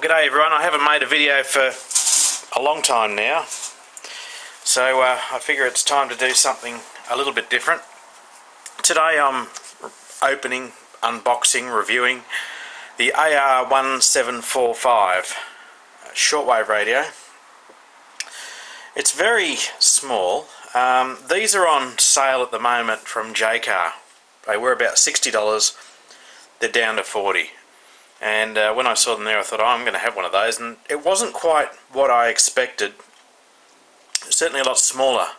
G'day everyone. I haven't made a video for a long time now, so I figure it's time to do something a little bit different. Today I'm opening, unboxing, reviewing the AR1745 Shortwave radio. It's very small. These are on sale at the moment from Jaycar. They were about $60. They're down to $40. And when I saw them there, I thought, oh, I'm going to have one of those, and it wasn't quite what I expected. Certainly a lot smaller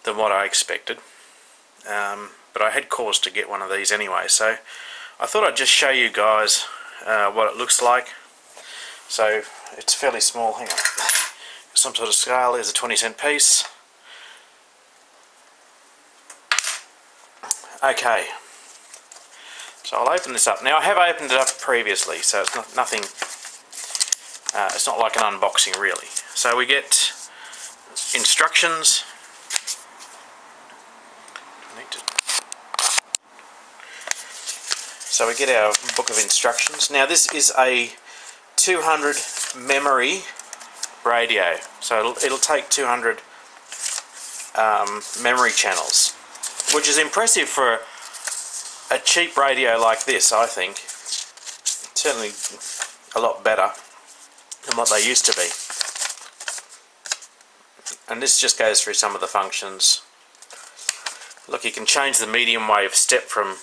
than what I expected, but I had cause to get one of these anyway, so I thought I'd just show you guys what it looks like. So it's fairly small. Hang on, some sort of scale. There's a 20-cent piece. Okay. So I'll open this up. Now I have opened it up previously, so it's not nothing. It's not like an unboxing really. So we get instructions. So we get our book of instructions. Now this is a 200 memory radio, so it'll take 200 memory channels, which is impressive for a cheap radio like this. I think certainly a lot better than what they used to be. And this just goes through some of the functions. Look, you can change the medium wave step from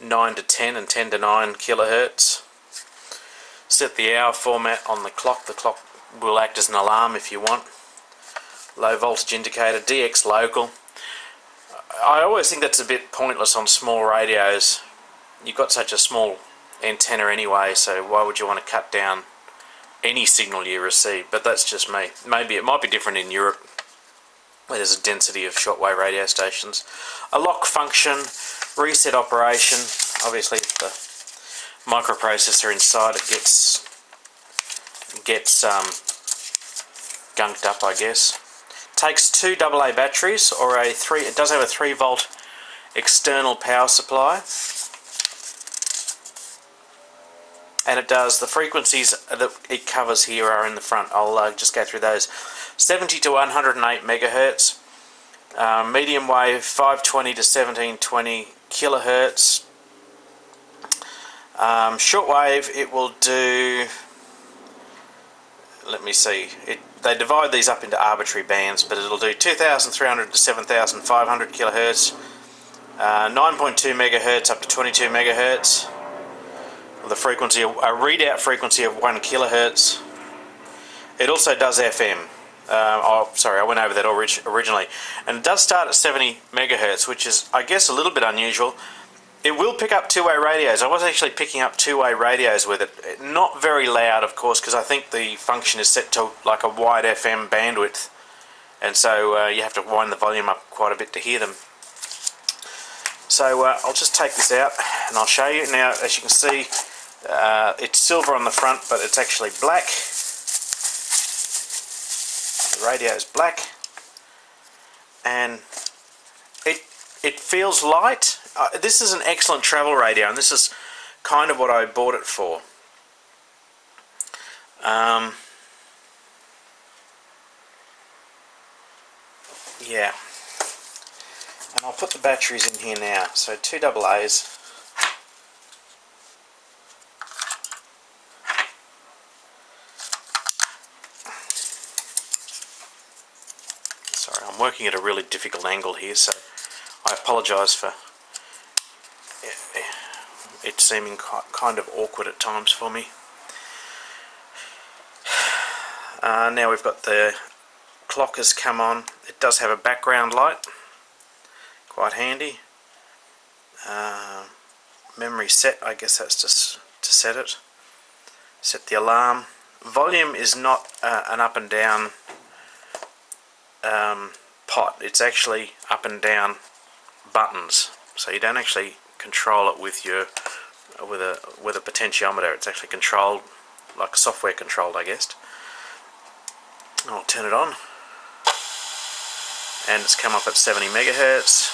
9 to 10 and 10 to 9 kilohertz. Set the hour format on the clock. The clock will act as an alarm if you want. Low voltage indicator, DX local. I always think that's a bit pointless on small radios. You've got such a small antenna anyway, so why would you want to cut down any signal you receive? But that's just me. Maybe it might be different in Europe, where there's a density of shortwave radio stations. A lock function, reset operation. Obviously if the microprocessor inside it gets gunked up, I guess. Takes two AA batteries, or it does have a 3-volt external power supply, and it does, the frequencies that it covers here are in the front. I'll just go through those. 70 to 108 megahertz, medium wave 520 to 1720 kilohertz. Shortwave, it will do, let me see, they divide these up into arbitrary bands, but it'll do 2,300 to 7,500 kilohertz, 9.2 megahertz up to 22 megahertz, with a frequency, a readout frequency of 1 kilohertz. It also does FM. Oh, sorry, I went over that originally, and it does start at 70 megahertz, which is, I guess, a little bit unusual. It will pick up two-way radios. I was actually picking up two-way radios with it. Not very loud, of course, because I think the function is set to like a wide FM bandwidth, and so you have to wind the volume up quite a bit to hear them. So I'll just take this out and I'll show you. Now, as you can see, it's silver on the front, but it's actually black. The radio is black, and it feels light. This is an excellent travel radio, and this is kind of what I bought it for. Yeah, and I'll put the batteries in here now. So two AA's. Sorry, I'm working at a really difficult angle here, so I apologise for it seeming kind of awkward at times for me. Now we've got the clock has come on. It does have a background light, quite handy. Memory set, I guess that's just to set it. Set the alarm. Volume is not an up and down pot. It's actually up and down buttons, so you don't actually control it with your with a potentiometer. It's actually controlled like software controlled, I guess. I'll turn it on, and it's come up at 70 megahertz.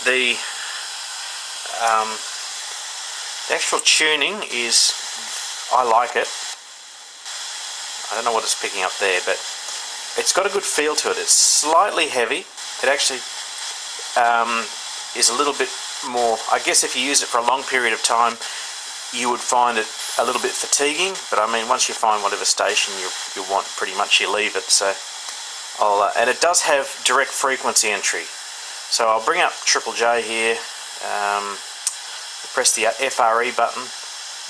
The actual tuning is, I like it. I don't know what it's picking up there, but it's got a good feel to it. It's slightly heavy. It actually is a little bit more, I guess if you use it for a long period of time, you would find it a little bit fatiguing, but I mean, once you find whatever station you want, pretty much you leave it. So and it does have direct frequency entry. So I'll bring up Triple J here, press the FRE button,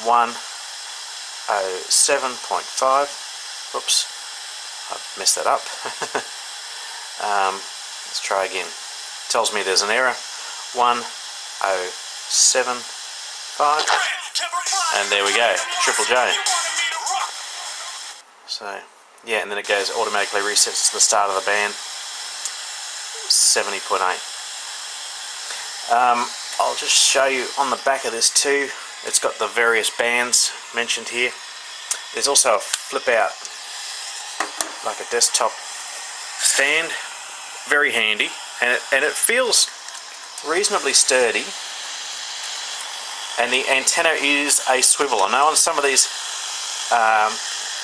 107.5, whoops, I've messed that up. Let's try again. It tells me there's an error, 107.5, and there we go, Triple J. So yeah, and then it goes automatically resets to the start of the band, 70.8. I'll just show you on the back of this too. It's got the various bands mentioned here. There's also a flip out, like a desktop stand, very handy, and it feels reasonably sturdy. And the antenna is a swivel. I know on some of these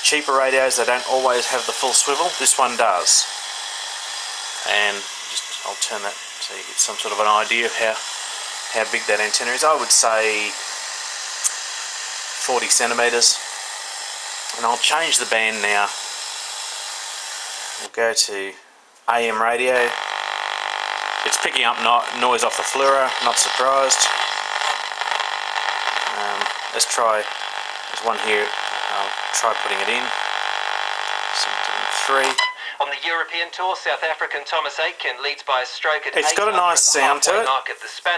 cheaper radios they don't always have the full swivel. This one does. And I'll turn that so you get some sort of an idea of how big that antenna is. I would say 40 centimeters. And I'll change the band now. We'll go to AM radio. It's picking up noise off the fluoro, not surprised. Let's try, there's one here, I'll try putting it in. 7.3. On the European Tour, South African Thomas Aitken leads by a stroke at It's got a nice sound to it.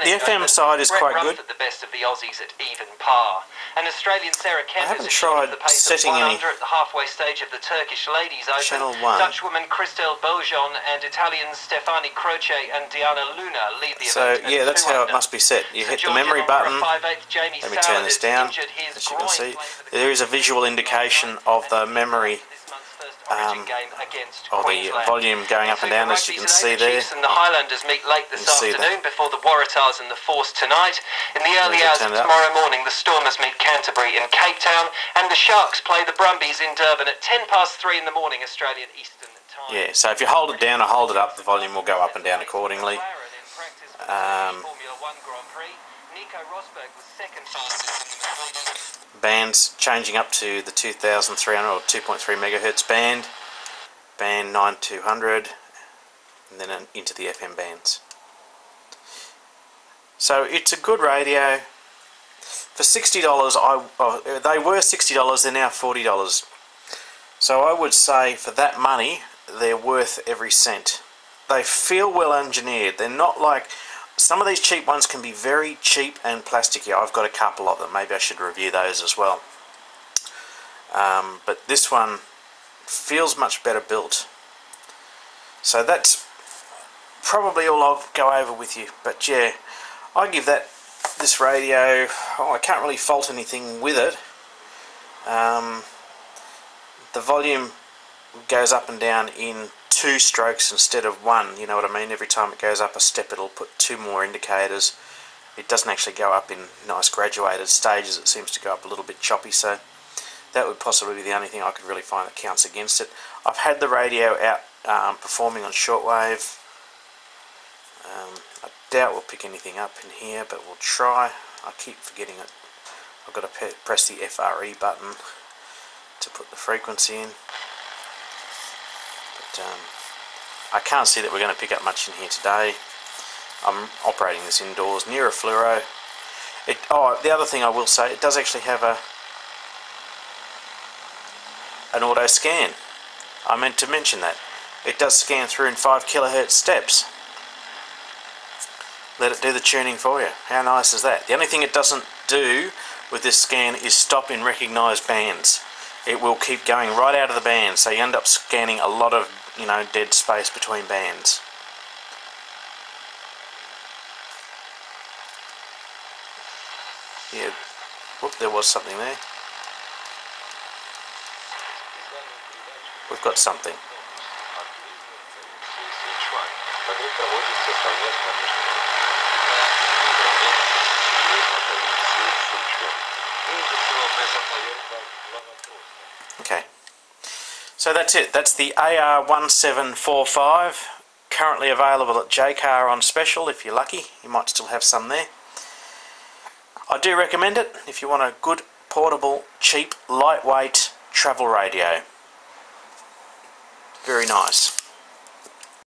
The FM side is quite good. At the best of the Aussies at even par. And Australian Sarah Kent I haven't tried setting any at the halfway stage of the Turkish Ladies Open. Channel 1. Dutchwoman Christelle Beaujon and Italians Stefani Croce and Diana Luna lead the So event. yeah, that's how it must be set. You hit the memory button. Let me turn this down. As you can see, there is a visual indication of the memory. Of the volume going up and down, as you can see there. And the Highlanders meet late this afternoon before the Waratahs and the Force tonight. In the early hours of tomorrow morning, the Stormers meet Canterbury in Cape Town, and the Sharks play the Brumbies in Durban at 3:10 in the morning, Australian Eastern Time. Yeah, so if you hold it down or hold it up, the volume will go up and down accordingly. Bands changing up to the 2300 or 2.3 megahertz band, band 9200, and then into the FM bands. So it's a good radio. For $60, they were $60, they're now $40. So I would say for that money, they're worth every cent. They feel well engineered. They're not like some of these cheap ones can be very cheap and plasticky. I've got a couple of them. Maybe I should review those as well. But this one feels much better built. So that's probably all I'll go over with you. But yeah, I give this radio, I can't really fault anything with it. The volume goes up and down in 2 strokes instead of 1, you know what I mean? Every time it goes up a step, it'll put 2 more indicators. It doesn't actually go up in nice graduated stages. It seems to go up a little bit choppy, so that would possibly be the only thing I could really find that counts against it. I've had the radio out performing on shortwave. I doubt we'll pick anything up in here, but we'll try. I keep forgetting it. I've got to press the FRE button to put the frequency in. But I can't see that we're going to pick up much in here today. I'm operating this indoors near a fluoro. The other thing I will say, it does actually have an auto scan. I meant to mention that. It does scan through in 5 kilohertz steps. Let it do the tuning for you. How nice is that? The only thing it doesn't do with this scan is stop in recognised bands. It will keep going right out of the band, so you end up scanning a lot of, dead space between bands. Yeah, whoop, there was something there. We've got something. Okay. So that's it. That's the AR1745, currently available at Jaycar on special. If you're lucky, you might still have some there. I do recommend it if you want a good, portable, cheap, lightweight travel radio. Very nice.